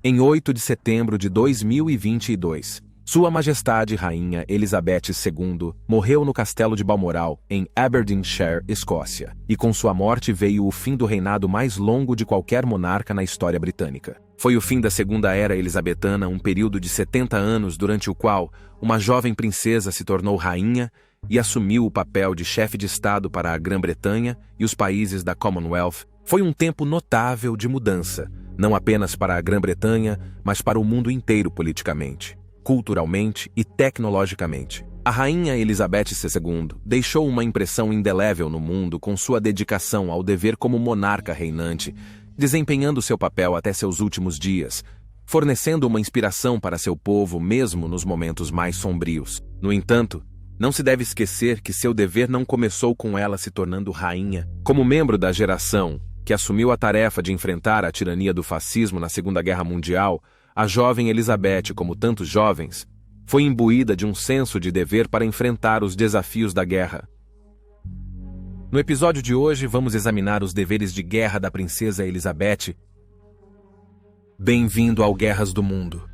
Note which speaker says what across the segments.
Speaker 1: Em 8 de setembro de 2022, Sua Majestade Rainha Elizabeth II morreu no Castelo de Balmoral, em Aberdeenshire, Escócia, e com sua morte veio o fim do reinado mais longo de qualquer monarca na história britânica. Foi o fim da Segunda Era Elizabetana, um período de 70 anos durante o qual uma jovem princesa se tornou rainha e assumiu o papel de chefe de Estado para a Grã-Bretanha e os países da Commonwealth. Foi um tempo notável de mudança, não apenas para a Grã-Bretanha, mas para o mundo inteiro politicamente, culturalmente e tecnologicamente. A Rainha Elizabeth II deixou uma impressão indelével no mundo com sua dedicação ao dever como monarca reinante, desempenhando seu papel até seus últimos dias, fornecendo uma inspiração para seu povo mesmo nos momentos mais sombrios. No entanto, não se deve esquecer que seu dever não começou com ela se tornando rainha. Como membro da geração que assumiu a tarefa de enfrentar a tirania do fascismo na Segunda Guerra Mundial, a jovem Elizabeth, como tantos jovens, foi imbuída de um senso de dever para enfrentar os desafios da guerra. No episódio de hoje, vamos examinar os deveres de guerra da princesa Elizabeth. Bem-vindo ao Guerras do Mundo.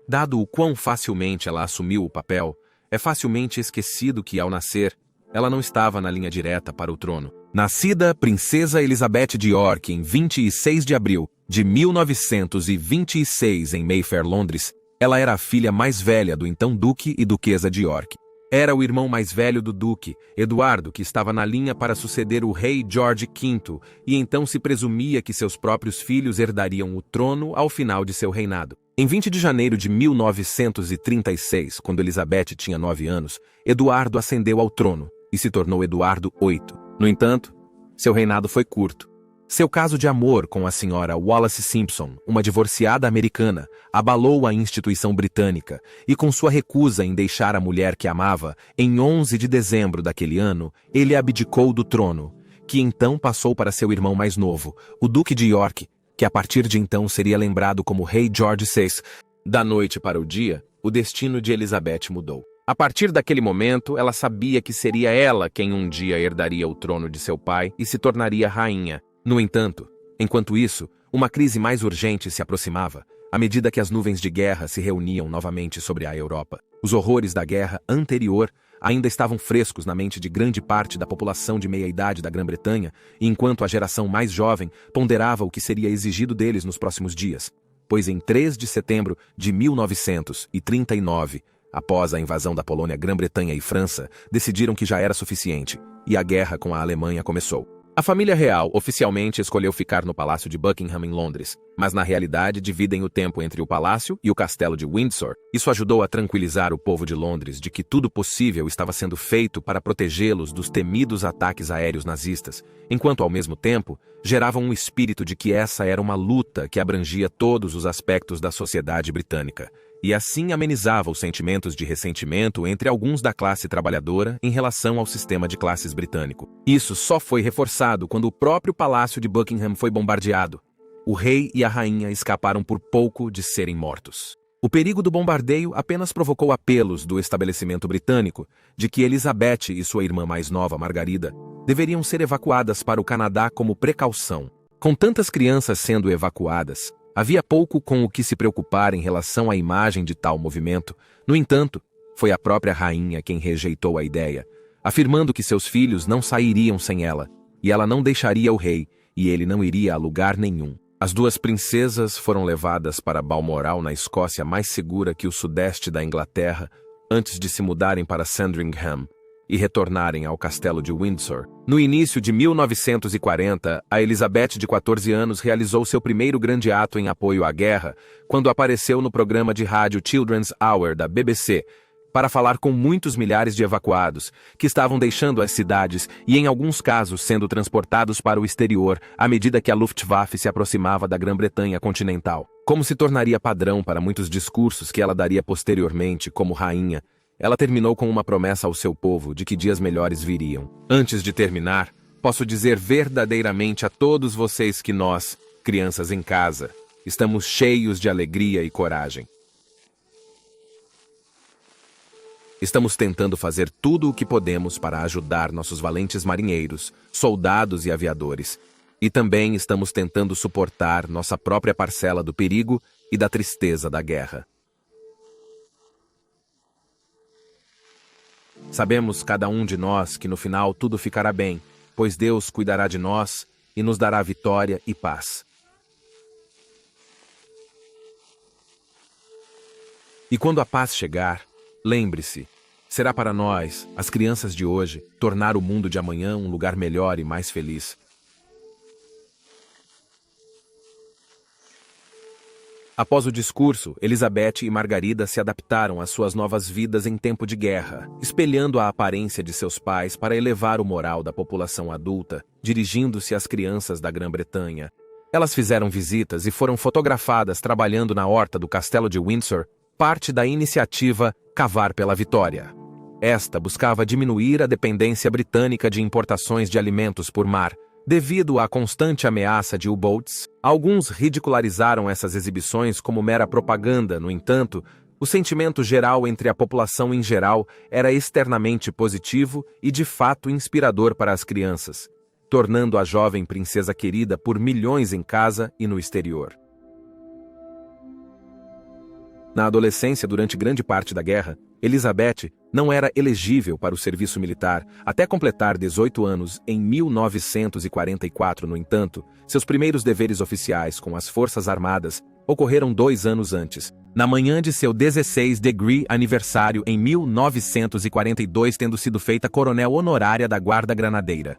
Speaker 1: Dado o quão facilmente ela assumiu o papel, é facilmente esquecido que, ao nascer, ela não estava na linha direta para o trono. Nascida Princesa Elizabeth de York em 26 de abril de 1926 em Mayfair, Londres, ela era a filha mais velha do então Duque e Duquesa de York. Era o irmão mais velho do Duque, Eduardo, que estava na linha para suceder o rei George V, e então se presumia que seus próprios filhos herdariam o trono ao final de seu reinado. Em 20 de janeiro de 1936, quando Elizabeth tinha 9 anos, Eduardo ascendeu ao trono e se tornou Eduardo VIII. No entanto, seu reinado foi curto. Seu caso de amor com a senhora Wallis Simpson, uma divorciada americana, abalou a instituição britânica e, com sua recusa em deixar a mulher que amava, em 11 de dezembro daquele ano, ele abdicou do trono, que então passou para seu irmão mais novo, o Duque de York, que a partir de então seria lembrado como Rei George VI. Da noite para o dia, o destino de Elizabeth mudou. A partir daquele momento, ela sabia que seria ela quem um dia herdaria o trono de seu pai e se tornaria rainha. No entanto, enquanto isso, uma crise mais urgente se aproximava, à medida que as nuvens de guerra se reuniam novamente sobre a Europa. Os horrores da guerra anterior ainda estavam frescos na mente de grande parte da população de meia-idade da Grã-Bretanha, e enquanto a geração mais jovem ponderava o que seria exigido deles nos próximos dias. Pois em 3 de setembro de 1939, após a invasão da Polônia, Grã-Bretanha e França decidiram que já era suficiente, e a guerra com a Alemanha começou. A família real oficialmente escolheu ficar no Palácio de Buckingham em Londres, mas na realidade dividem o tempo entre o palácio e o castelo de Windsor. Isso ajudou a tranquilizar o povo de Londres de que tudo possível estava sendo feito para protegê-los dos temidos ataques aéreos nazistas, enquanto ao mesmo tempo geravam um espírito de que essa era uma luta que abrangia todos os aspectos da sociedade britânica, e assim amenizava os sentimentos de ressentimento entre alguns da classe trabalhadora em relação ao sistema de classes britânico. Isso só foi reforçado quando o próprio Palácio de Buckingham foi bombardeado. O rei e a rainha escaparam por pouco de serem mortos. O perigo do bombardeio apenas provocou apelos do estabelecimento britânico de que Elizabeth e sua irmã mais nova, Margarida, deveriam ser evacuadas para o Canadá como precaução. Com tantas crianças sendo evacuadas, havia pouco com o que se preocupar em relação à imagem de tal movimento. No entanto, foi a própria rainha quem rejeitou a ideia, afirmando que seus filhos não sairiam sem ela, e ela não deixaria o rei, e ele não iria a lugar nenhum. As duas princesas foram levadas para Balmoral, na Escócia, mais segura que o sudeste da Inglaterra, antes de se mudarem para Sandringham e retornarem ao castelo de Windsor. No início de 1940, a Elizabeth, de 14 anos, realizou seu primeiro grande ato em apoio à guerra, quando apareceu no programa de rádio Children's Hour da BBC, para falar com muitos milhares de evacuados, que estavam deixando as cidades e, em alguns casos, sendo transportados para o exterior à medida que a Luftwaffe se aproximava da Grã-Bretanha continental. Como se tornaria padrão para muitos discursos que ela daria posteriormente como rainha, ela terminou com uma promessa ao seu povo de que dias melhores viriam. Antes de terminar, posso dizer verdadeiramente a todos vocês que nós, crianças em casa, estamos cheios de alegria e coragem. Estamos tentando fazer tudo o que podemos para ajudar nossos valentes marinheiros, soldados e aviadores. E também estamos tentando suportar nossa própria parcela do perigo e da tristeza da guerra. Sabemos, cada um de nós, que no final tudo ficará bem, pois Deus cuidará de nós e nos dará vitória e paz. E quando a paz chegar, lembre-se, será para nós, as crianças de hoje, tornar o mundo de amanhã um lugar melhor e mais feliz. Após o discurso, Elizabeth e Margarida se adaptaram às suas novas vidas em tempo de guerra, espelhando a aparência de seus pais para elevar o moral da população adulta, dirigindo-se às crianças da Grã-Bretanha. Elas fizeram visitas e foram fotografadas trabalhando na horta do Castelo de Windsor, parte da iniciativa Cavar pela Vitória. Esta buscava diminuir a dependência britânica de importações de alimentos por mar. Devido à constante ameaça de U-boats, alguns ridicularizaram essas exibições como mera propaganda. No entanto, o sentimento geral entre a população em geral era externamente positivo e de fato inspirador para as crianças, tornando a jovem princesa querida por milhões em casa e no exterior. Na adolescência, durante grande parte da guerra, Elizabeth não era elegível para o serviço militar até completar 18 anos em 1944. No entanto, seus primeiros deveres oficiais com as Forças Armadas ocorreram 2 anos antes, na manhã de seu 16º aniversário em 1942, tendo sido feita coronel honorária da Guarda Granadeira.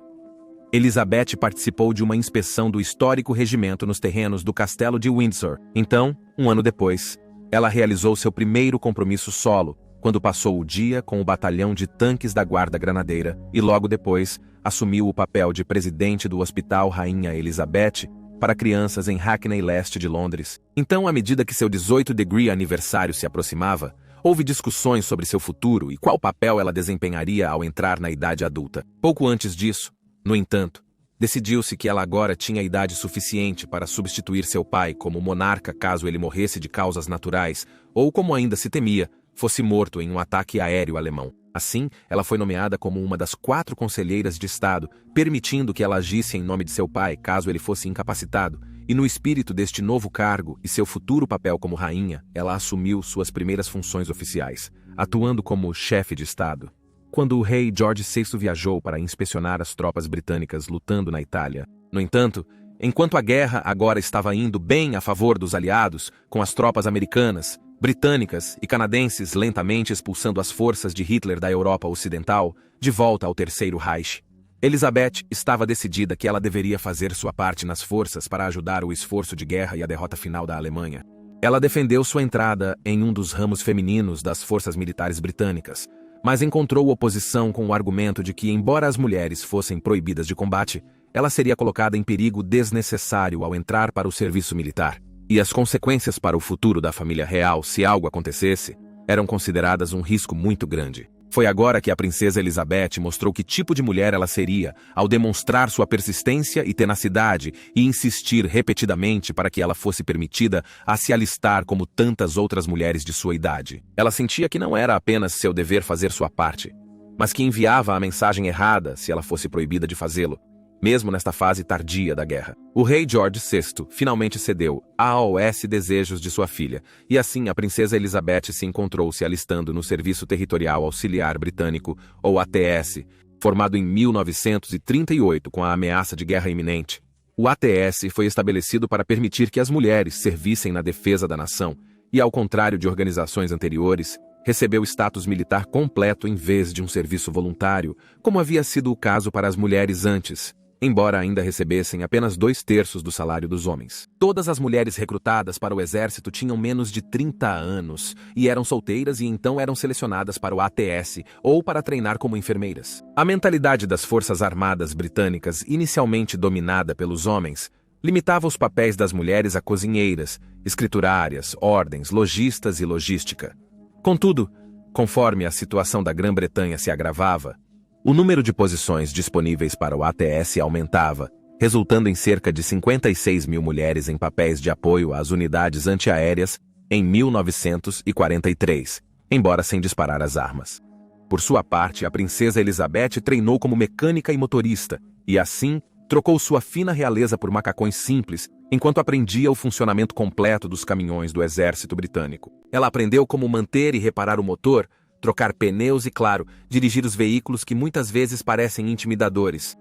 Speaker 1: Elizabeth participou de uma inspeção do histórico regimento nos terrenos do Castelo de Windsor. Então, um ano depois, ela realizou seu primeiro compromisso solo, quando passou o dia com o batalhão de tanques da Guarda Granadeira e logo depois assumiu o papel de presidente do Hospital Rainha Elizabeth para crianças em Hackney Leste de Londres. Então, à medida que seu 18º aniversário se aproximava, houve discussões sobre seu futuro e qual papel ela desempenharia ao entrar na idade adulta. Pouco antes disso, no entanto, decidiu-se que ela agora tinha idade suficiente para substituir seu pai como monarca caso ele morresse de causas naturais ou, como ainda se temia, fosse morto em um ataque aéreo alemão. Assim, ela foi nomeada como uma das 4 conselheiras de Estado, permitindo que ela agisse em nome de seu pai caso ele fosse incapacitado, e no espírito deste novo cargo e seu futuro papel como rainha, ela assumiu suas primeiras funções oficiais, atuando como chefe de Estado. Quando o rei George VI viajou para inspecionar as tropas britânicas lutando na Itália. No entanto, enquanto a guerra agora estava indo bem a favor dos aliados, com as tropas americanas, britânicas e canadenses lentamente expulsando as forças de Hitler da Europa Ocidental, de volta ao Terceiro Reich, Elizabeth estava decidida que ela deveria fazer sua parte nas forças para ajudar o esforço de guerra e a derrota final da Alemanha. Ela defendeu sua entrada em um dos ramos femininos das forças militares britânicas, mas encontrou oposição com o argumento de que, embora as mulheres fossem proibidas de combate, ela seria colocada em perigo desnecessário ao entrar para o serviço militar. E as consequências para o futuro da família real, se algo acontecesse, eram consideradas um risco muito grande. Foi agora que a princesa Elizabeth mostrou que tipo de mulher ela seria, ao demonstrar sua persistência e tenacidade e insistir repetidamente para que ela fosse permitida a se alistar como tantas outras mulheres de sua idade. Ela sentia que não era apenas seu dever fazer sua parte, mas que enviava a mensagem errada se ela fosse proibida de fazê-lo, mesmo nesta fase tardia da guerra. O rei George VI finalmente cedeu aos desejos de sua filha, e assim a princesa Elizabeth se encontrou se alistando no Serviço Territorial Auxiliar Britânico, ou ATS, formado em 1938 com a ameaça de guerra iminente. O ATS foi estabelecido para permitir que as mulheres servissem na defesa da nação, e ao contrário de organizações anteriores, recebeu status militar completo em vez de um serviço voluntário, como havia sido o caso para as mulheres antes. embora ainda recebessem apenas 2/3 do salário dos homens. Todas as mulheres recrutadas para o exército tinham menos de 30 anos e eram solteiras e então eram selecionadas para o ATS ou para treinar como enfermeiras. A mentalidade das Forças Armadas Britânicas, inicialmente dominada pelos homens, limitava os papéis das mulheres a cozinheiras, escriturárias, ordens, lojistas e logística. Contudo, conforme a situação da Grã-Bretanha se agravava, o número de posições disponíveis para o ATS aumentava, resultando em cerca de 56 mil mulheres em papéis de apoio às unidades antiaéreas em 1943, embora sem disparar as armas. Por sua parte, a princesa Elizabeth treinou como mecânica e motorista, e assim trocou sua fina realeza por macacões simples, enquanto aprendia o funcionamento completo dos caminhões do exército britânico. Ela aprendeu como manter e reparar o motor, trocar pneus e, claro, dirigir os veículos que muitas vezes parecem intimidadores.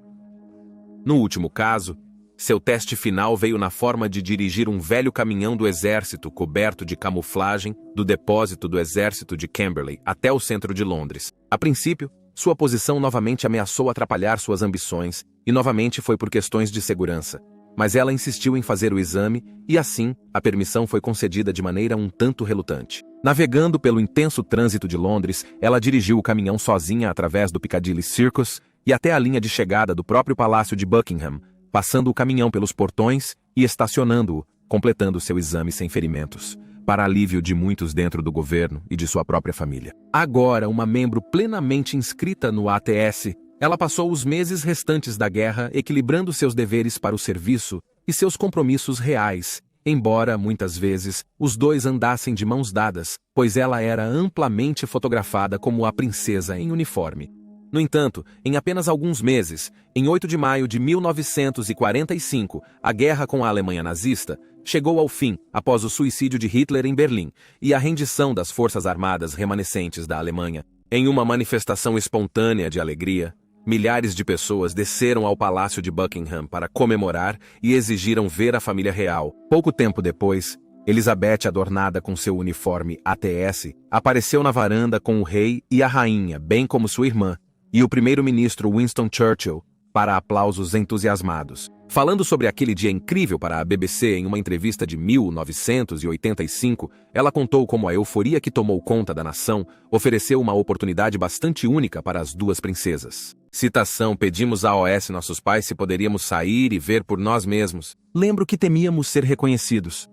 Speaker 1: No último caso, seu teste final veio na forma de dirigir um velho caminhão do exército coberto de camuflagem do depósito do exército de Camberley até o centro de Londres. A princípio, sua posição novamente ameaçou atrapalhar suas ambições e novamente foi por questões de segurança. Mas ela insistiu em fazer o exame e, assim, a permissão foi concedida de maneira um tanto relutante. Navegando pelo intenso trânsito de Londres, ela dirigiu o caminhão sozinha através do Piccadilly Circus e até a linha de chegada do próprio Palácio de Buckingham, passando o caminhão pelos portões e estacionando-o, completando seu exame sem ferimentos, para alívio de muitos dentro do governo e de sua própria família. Agora, uma membro plenamente inscrita no ATS, ela passou os meses restantes da guerra equilibrando seus deveres para o serviço e seus compromissos reais, embora, muitas vezes, os dois andassem de mãos dadas, pois ela era amplamente fotografada como a princesa em uniforme. No entanto, em apenas alguns meses, em 8 de maio de 1945, a guerra com a Alemanha nazista chegou ao fim após o suicídio de Hitler em Berlim e a rendição das forças armadas remanescentes da Alemanha. Em uma manifestação espontânea de alegria, milhares de pessoas desceram ao Palácio de Buckingham para comemorar e exigiram ver a família real. Pouco tempo depois, Elizabeth, adornada com seu uniforme ATS, apareceu na varanda com o rei e a rainha, bem como sua irmã, e o primeiro-ministro Winston Churchill, para aplausos entusiasmados. Falando sobre aquele dia incrível para a BBC em uma entrevista de 1985, ela contou como a euforia que tomou conta da nação ofereceu uma oportunidade bastante única para as duas princesas. Citação: pedimos à OS nossos pais se poderíamos sair e ver por nós mesmos. Lembro que temíamos ser reconhecidos.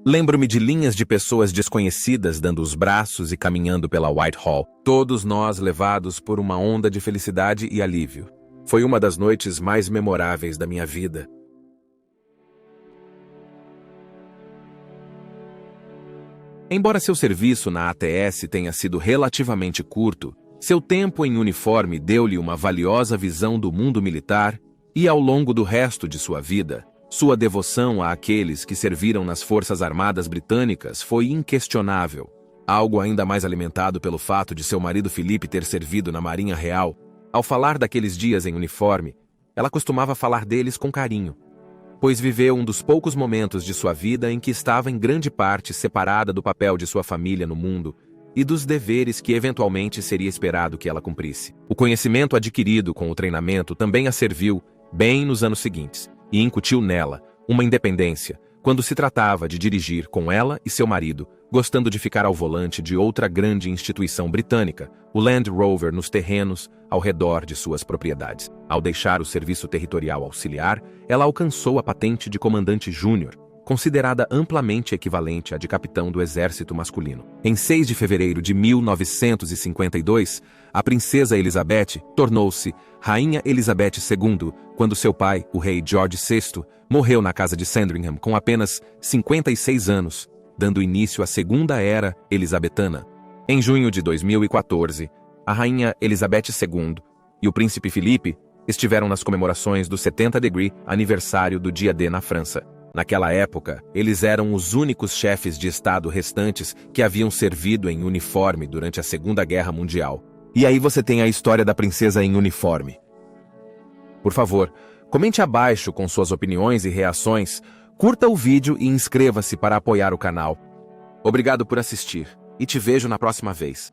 Speaker 1: Lembro-me de linhas de pessoas desconhecidas dando os braços e caminhando pela Whitehall, todos nós levados por uma onda de felicidade e alívio. Foi uma das noites mais memoráveis da minha vida. Embora seu serviço na ATS tenha sido relativamente curto, seu tempo em uniforme deu-lhe uma valiosa visão do mundo militar e, ao longo do resto de sua vida, sua devoção àqueles que serviram nas Forças Armadas Britânicas foi inquestionável, algo ainda mais alimentado pelo fato de seu marido Philip ter servido na Marinha Real. Ao falar daqueles dias em uniforme, ela costumava falar deles com carinho, pois viveu um dos poucos momentos de sua vida em que estava em grande parte separada do papel de sua família no mundo e dos deveres que eventualmente seria esperado que ela cumprisse. O conhecimento adquirido com o treinamento também a serviu bem nos anos seguintes e incutiu nela uma independência quando se tratava de dirigir com ela e seu marido, gostando de ficar ao volante de outra grande instituição britânica, o Land Rover, nos terrenos ao redor de suas propriedades. Ao deixar o serviço territorial auxiliar, ela alcançou a patente de comandante júnior, considerada amplamente equivalente à de capitão do exército masculino. Em 6 de fevereiro de 1952, a princesa Elizabeth tornou-se Rainha Elizabeth II quando seu pai, o rei George VI, morreu na casa de Sandringham com apenas 56 anos, dando início à Segunda Era Elizabetana. Em junho de 2014, a Rainha Elizabeth II e o príncipe Felipe estiveram nas comemorações do 70º aniversário do Dia D na França. Naquela época, eles eram os únicos chefes de Estado restantes que haviam servido em uniforme durante a Segunda Guerra Mundial. E aí você tem a história da princesa em uniforme. Por favor, comente abaixo com suas opiniões e reações, curta o vídeo e inscreva-se para apoiar o canal. Obrigado por assistir, e te vejo na próxima vez.